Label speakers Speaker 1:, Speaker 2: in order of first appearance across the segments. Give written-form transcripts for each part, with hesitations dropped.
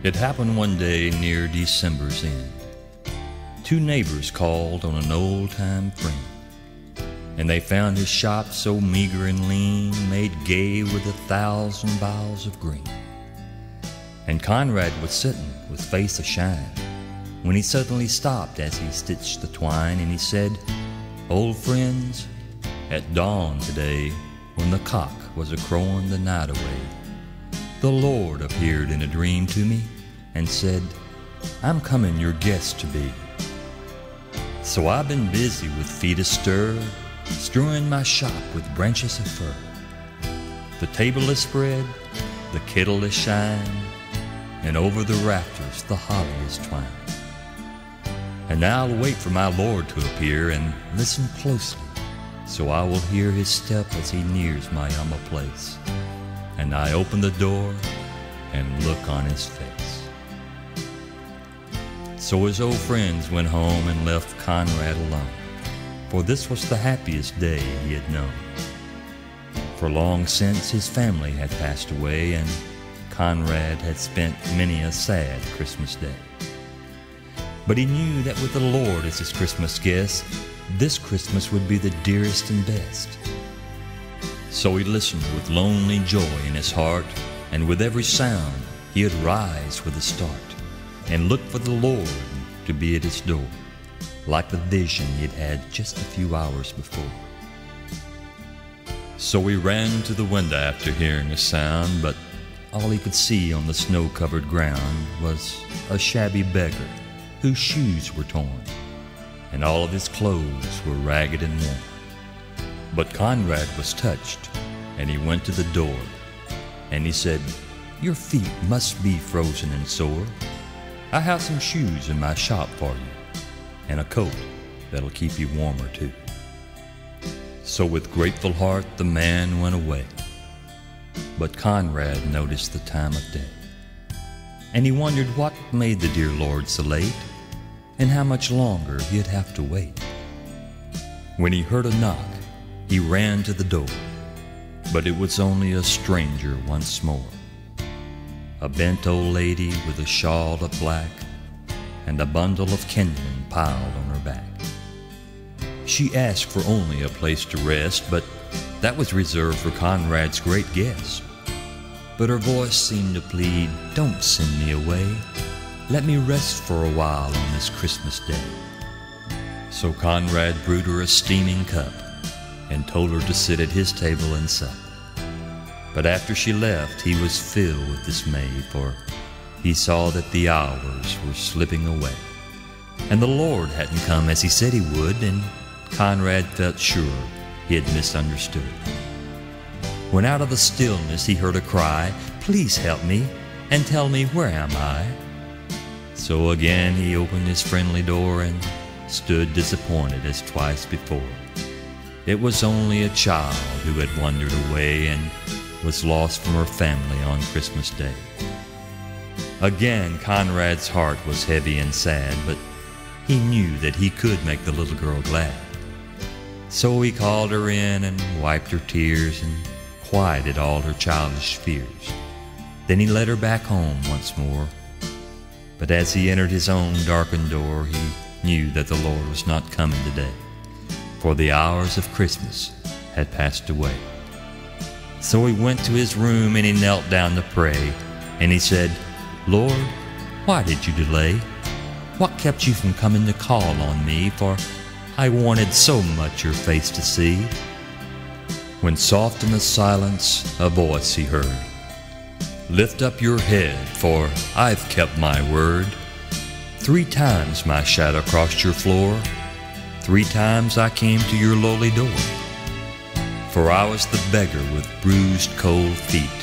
Speaker 1: It happened one day near December's end. Two neighbors called on an old-time friend, and they found his shop so meager and lean, made gay with 1,000 boughs of green. And Conrad was sitting with face a-shine, when he suddenly stopped as he stitched the twine, and he said, "Old friends, at dawn today, when the cock was a-crowing the night away, the Lord appeared in a dream to me and said, 'I'm coming your guest to be.' So I've been busy with feet astir, strewing my shop with branches of fir. The table is spread, the kettle is shine, and over the rafters the holly is twined. And now I'll wait for my Lord to appear and listen closely, so I will hear his step as he nears my humble place. And I open the door and look on his face." So his old friends went home and left Conrad alone, for this was the happiest day he had known. For long since his family had passed away, and Conrad had spent many a sad Christmas day. But he knew that with the Lord as his Christmas guest, this Christmas would be the dearest and best. So he listened with lonely joy in his heart, and with every sound he'd rise with a start, and look for the Lord to be at his door, like the vision he'd had just a few hours before. So he ran to the window after hearing a sound, but all he could see on the snow-covered ground was a shabby beggar whose shoes were torn, and all of his clothes were ragged and worn. But Conrad was touched, and he went to the door, and he said, "Your feet must be frozen and sore. I have some shoes in my shop for you, and a coat that'll keep you warmer too." So with grateful heart the man went away. But Conrad noticed the time of day, and he wondered what made the dear Lord so late, and how much longer he'd have to wait. When he heard a knock, he ran to the door, but it was only a stranger once more, a bent old lady with a shawl of black and a bundle of kindling piled on her back. She asked for only a place to rest, but that was reserved for Conrad's great guest. But her voice seemed to plead, "Don't send me away. Let me rest for a while on this Christmas day." So Conrad brewed her a steaming cup and told her to sit at his table and sup. But after she left, he was filled with dismay, for he saw that the hours were slipping away, and the Lord hadn't come as he said he would, and Conrad felt sure he had misunderstood. When out of the stillness he heard a cry, "Please help me and tell me, where am I?" So again he opened his friendly door and stood disappointed as twice before. It was only a child who had wandered away and was lost from her family on Christmas Day. Again Conrad's heart was heavy and sad, but he knew that he could make the little girl glad. So he called her in and wiped her tears and quieted all her childish fears. Then he led her back home once more. But as he entered his own darkened door, he knew that the Lord was not coming today, for the hours of Christmas had passed away. So he went to his room and he knelt down to pray, and he said, "Lord, why did you delay? What kept you from coming to call on me? For I wanted so much your face to see." When soft in the silence a voice he heard, "Lift up your head, for I've kept my word. 3 times my shadow crossed your floor. 3 times I came to your lowly door. For I was the beggar with bruised cold feet.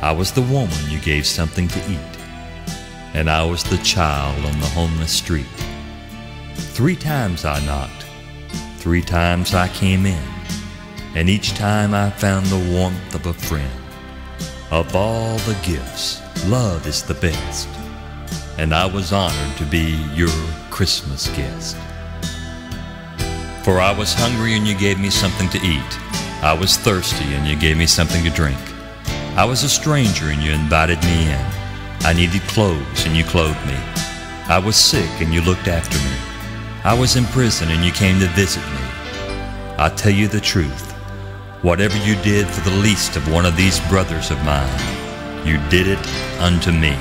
Speaker 1: I was the woman you gave something to eat. And I was the child on the homeless street. 3 times I knocked. 3 times I came in. And each time I found the warmth of a friend. Of all the gifts, love is the best, and I was honored to be your Christmas guest. For I was hungry and you gave me something to eat. I was thirsty and you gave me something to drink. I was a stranger and you invited me in. I needed clothes, and you clothed me. I was sick, and you looked after me. I was in prison, and you came to visit me. I tell you the truth, whatever you did for the least of one of these brothers of mine, you did it unto me.